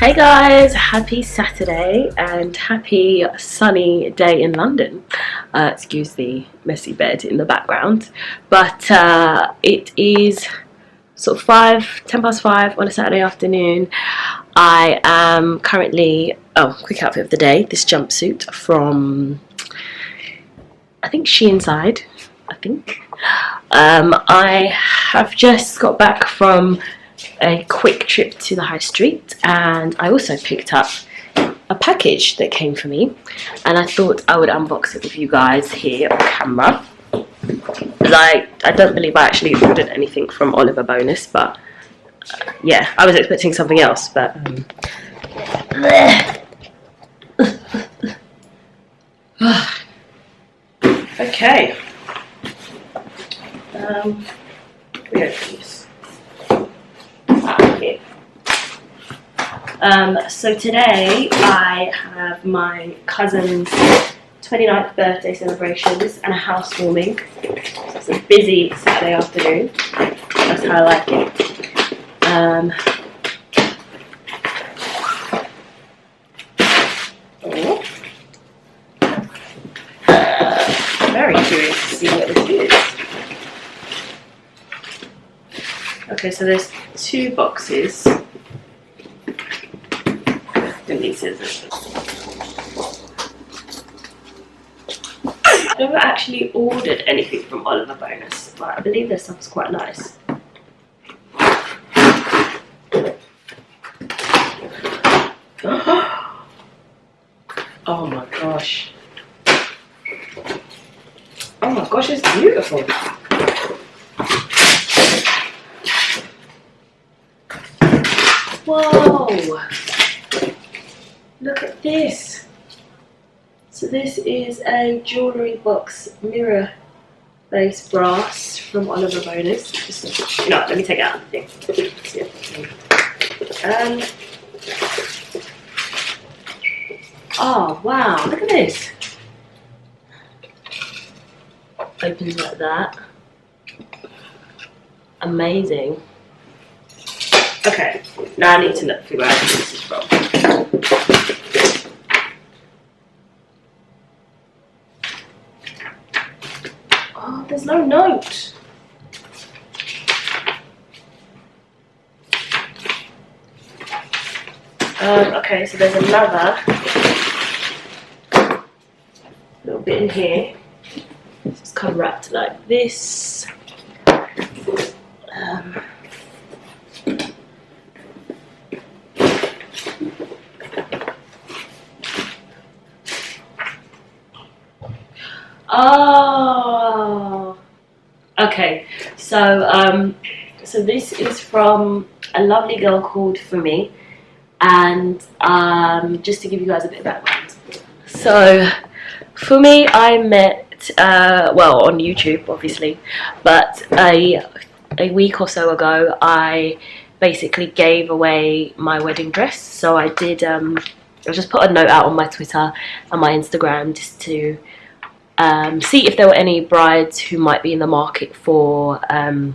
Hey guys, happy Saturday and happy sunny day in London. Excuse the messy bed in the background, but it is sort of 10 past 5 on a Saturday afternoon. I am currently, quick outfit of the day, this jumpsuit from, I think Inside. I have just got back from a quick trip to the high street, and I also picked up a package that came for me, and I thought I would unbox it with you guys here on camera. I don't believe I actually ordered anything from Oliver Bonus, but yeah, I was expecting something else, but okay. We open this. Here. So today I have my cousin's 29th birthday celebrations and a housewarming. So it's a busy Saturday afternoon. That's how I like it. Very curious to see what this is. Okay, so there's two boxes. Don't need scissors. I've never actually ordered anything from Oliver Bonus, but I believe their stuff's quite nice. Oh my gosh. Oh my gosh, it's beautiful. Whoa! Look at this. So this is a jewellery box mirror base brass from Oliver Bonus. No, let me take it out of the thing. Oh wow, look at this. Opens like that. Amazing. Okay, now I need to figure out who this is from. Oh, there's no note. Okay, so there's another little bit in here. It's kind of wrapped like this. Oh, okay. So this is from a lovely girl called For Me, and just to give you guys a bit of background. So, For Me, I met well on YouTube, obviously, but a week or so ago, I basically gave away my wedding dress. So I did. I just put a note out on my Twitter and my Instagram just to see if there were any brides who might be in the market for an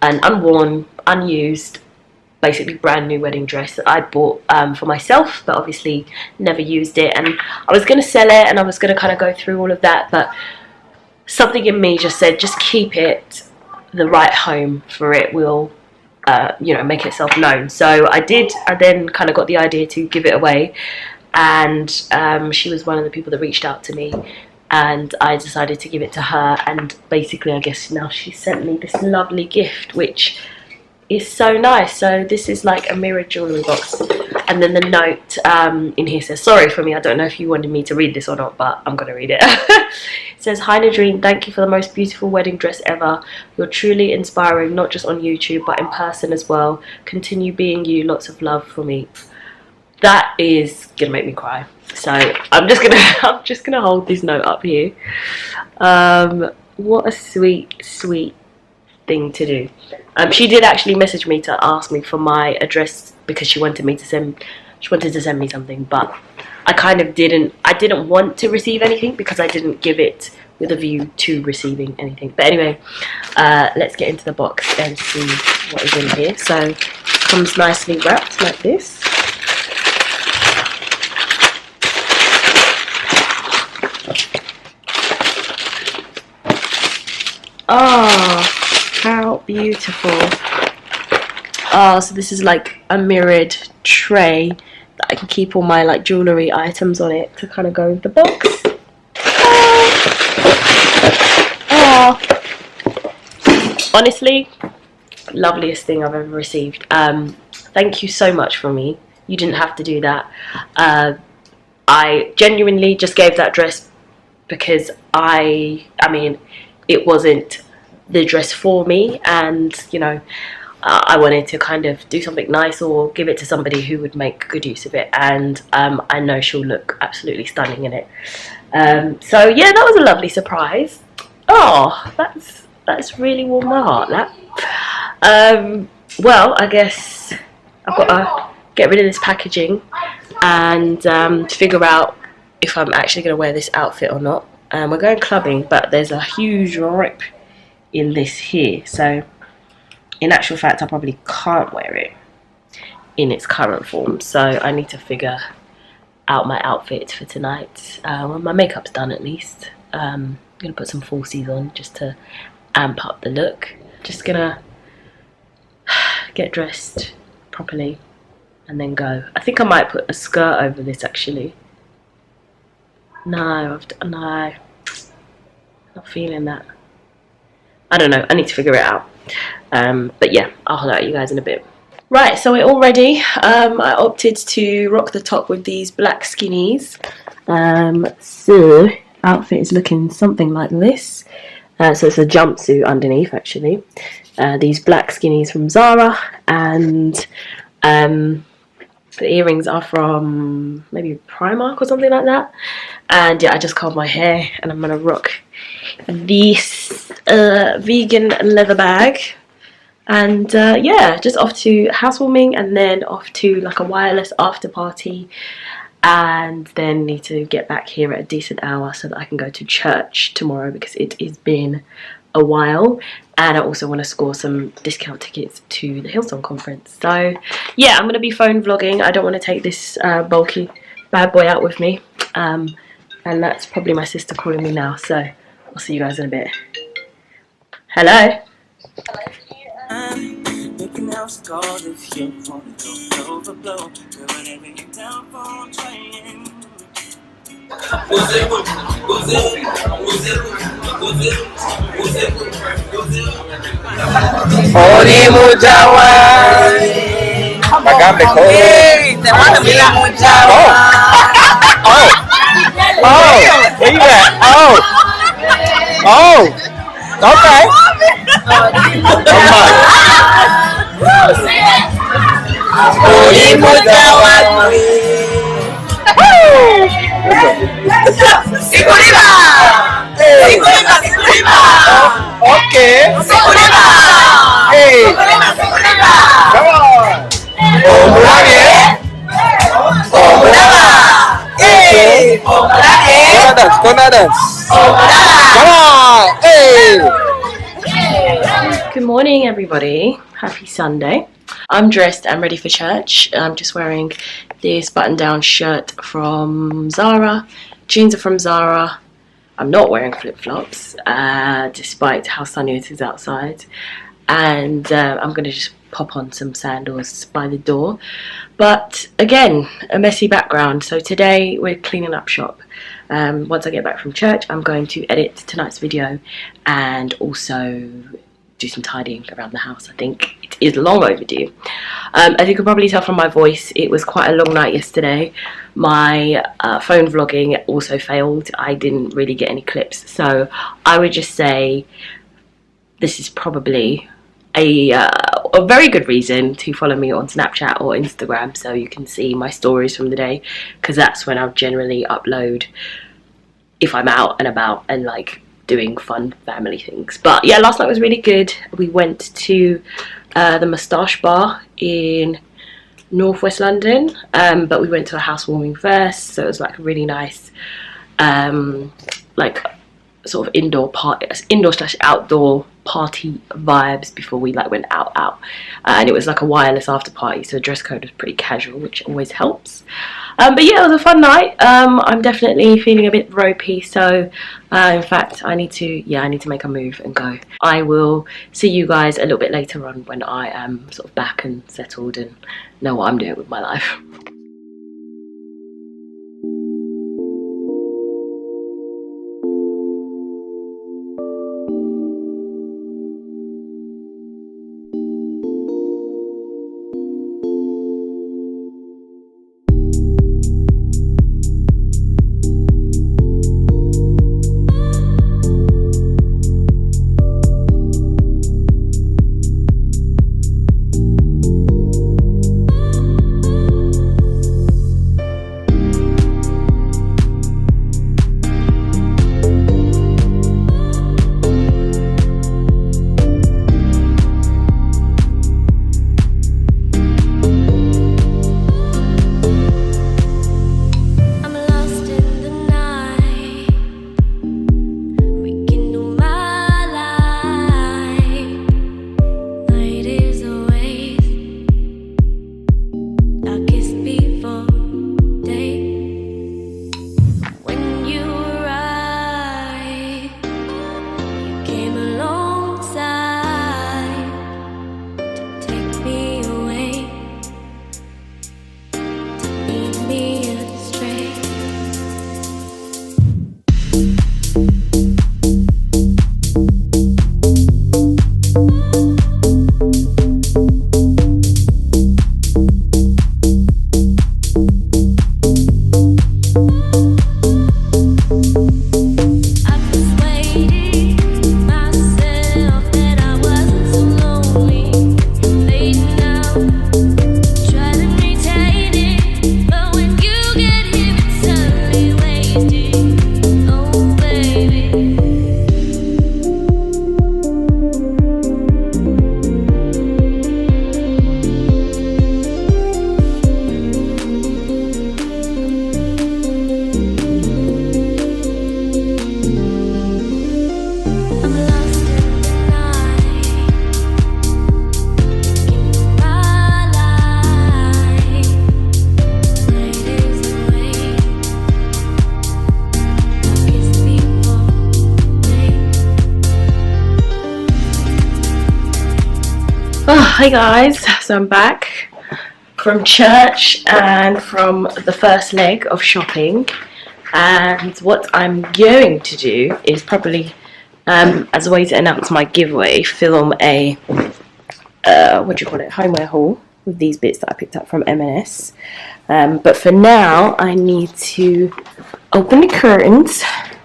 unworn, unused, basically brand new wedding dress that I bought for myself, but obviously never used it, and I was going to sell it, and I was going to kind of go through all of that, but something in me just said, just keep it. The right home for it will make itself known. So I did. I then kind of got the idea to give it away, and she was one of the people that reached out to me, and I decided to give it to her, and basically I guess now she sent me this lovely gift, which is so nice. So this is like a mirror jewellery box, and then the note in here says, sorry For Me, I don't know if you wanted me to read this or not, but I'm going to read it. It says, hi Nadreen, thank you for the most beautiful wedding dress ever. You're truly inspiring, not just on YouTube but in person as well. Continue being you, lots of love For Me. That is gonna make me cry. So I'm just gonna hold this note up here. What a sweet thing to do. She did actually message me to ask me for my address because she wanted to send me something, but I kind of didn't want to receive anything because I didn't give it with a view to receiving anything. But anyway, let's get into the box and see what is in here. So it comes nicely wrapped like this. Oh, how beautiful. Oh, so this is like a mirrored tray that I can keep all my like jewellery items on it to kind of go with the box. Oh. Honestly, loveliest thing I've ever received. Thank you so much for me. You didn't have to do that. I genuinely just gave that dress because I mean, it wasn't the dress for me, and you know, I wanted to kind of do something nice or give it to somebody who would make good use of it, and I know she'll look absolutely stunning in it. So yeah, that was a lovely surprise. Oh, that's really warmed my heart, that. Well, I guess I've got to get rid of this packaging and figure out if I'm actually going to wear this outfit or not. We're going clubbing, but there's a huge rip in this here, so in actual fact I probably can't wear it in its current form, so I need to figure out my outfit for tonight. Well, my makeup's done at least. I'm going to put some falsies on just to amp up the look. Just gonna get dressed properly and then go. I think I might put a skirt over this actually. No, no, not feeling that. I don't know, I need to figure it out. But yeah, I'll holler at you guys in a bit. Right, so we're all ready. I opted to rock the top with these black skinnies. So outfit is looking something like this. So it's a jumpsuit underneath actually. These black skinnies from Zara, and the earrings are from maybe Primark or something like that. And yeah, I just curled my hair and I'm gonna rock this vegan leather bag. And yeah, just off to housewarming and then off to like a wireless after party, and then need to get back here at a decent hour so that I can go to church tomorrow because it has been a while, and I also want to score some discount tickets to the Hillsong conference. So yeah, I'm going to be phone vlogging. I don't want to take this bulky bad boy out with me, and that's probably my sister calling me now, so I'll see you guys in a bit. Hello? Where you at? Oh, okay. Okay. Hey. Come on. Hey. Gonna dance. Come on. Hey. Good morning everybody, happy Sunday. I'm dressed and ready for church. I'm just wearing this button down shirt from Zara, jeans are from Zara. I'm not wearing flip-flops despite how sunny it is outside, and I'm going to just pop on some sandals by the door. But again, a messy background, so today we're cleaning up shop. Once I get back from church, I'm going to edit tonight's video and also do some tidying around the house. I think it is long overdue. As you can probably tell from my voice, it was quite a long night yesterday. My phone vlogging also failed. I didn't really get any clips, so I would just say this is probably a very good reason to follow me on Snapchat or Instagram, so you can see my stories from the day, because that's when I'll generally upload if I'm out and about and like doing fun family things. But yeah, last night was really good. We went to the Moustache Bar in northwest London, but we went to a housewarming first, so it was like a really nice like sort of indoor/outdoor party vibes before we like went out, and it was like a wireless after party, so the dress code was pretty casual, which always helps. But yeah, it was a fun night. I'm definitely feeling a bit ropey, so in fact I need to make a move and go. I will see you guys a little bit later on when I am sort of back and settled and know what I'm doing with my life. Hi guys, so I'm back from church and from the first leg of shopping, and what I'm going to do is probably, as a way to announce my giveaway, film a homeware haul with these bits that I picked up from M&S. But for now I need to open the curtains,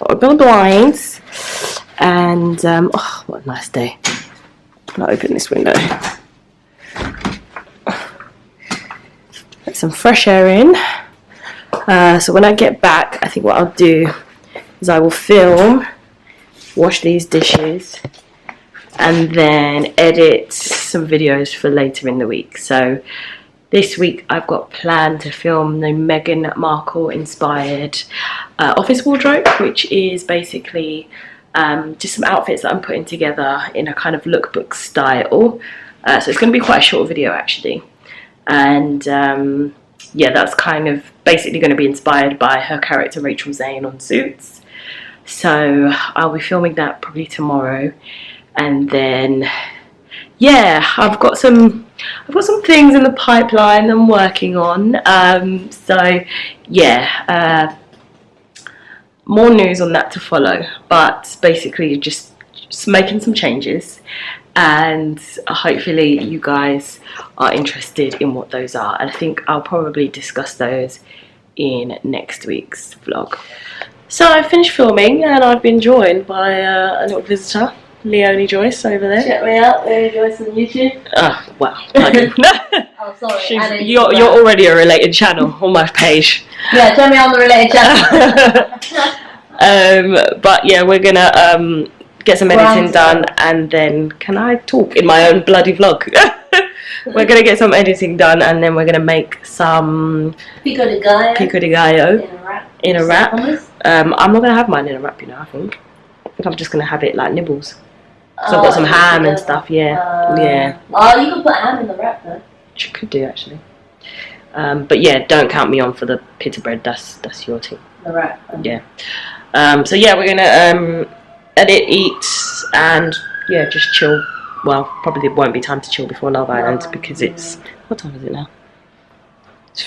open the blinds, and oh, what a nice day. I'll open this window. Let some fresh air in. So when I get back, I think what I'll do is I will film, wash these dishes, and then edit some videos for later in the week. So this week I've got planned to film the Meghan Markle inspired office wardrobe, which is basically just some outfits that I'm putting together in a kind of lookbook style. So it's going to be quite a short video actually, and yeah, that's kind of basically going to be inspired by her character Rachel Zane on Suits. So I'll be filming that probably tomorrow, and then yeah, I've got some things in the pipeline I'm working on. So yeah, more news on that to follow, but basically just making some changes, and hopefully you guys are interested in what those are, and I think I'll probably discuss those in next week's vlog. So I finished filming and I've been joined by a little visitor, Leonie Joyce over there. Check me out, Leonie Joyce on YouTube. Oh wow. Oh sorry. You're already a related channel on my page. Yeah, check me out on the related channel. But yeah, we're gonna get some editing done, and then can I talk in my own bloody vlog? We're gonna get some editing done, and then we're gonna make some pico de gallo in a wrap. I'm not gonna have mine in a wrap, you know. I think think I'm just gonna have it like nibbles. So I've got some ham and stuff. Yeah. Oh, you can put ham in the wrap though. Which you could do actually. But yeah, don't count me on for the pita bread. That's your team. The wrap. Yeah. So yeah, we're gonna edit, eat, and yeah, just chill. Well, probably it won't be time to chill before Love Island because it's, what time is it now? It's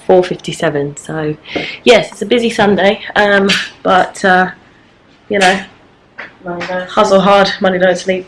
4:57. So yes, it's a busy Sunday. But you know, hustle hard, money don't sleep.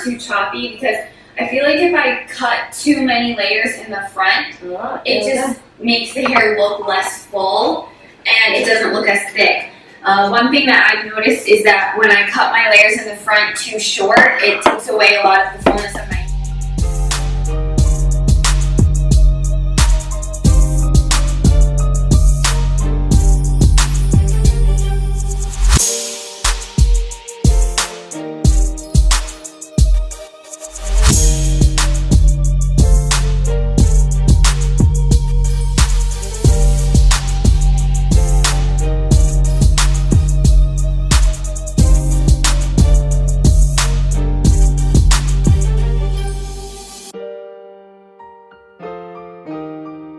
Too choppy, because I feel like if I cut too many layers in the front, it just makes the hair look less full and it doesn't look as thick. One thing that I've noticed is that when I cut my layers in the front too short, it takes away a lot of the fullness of my hair.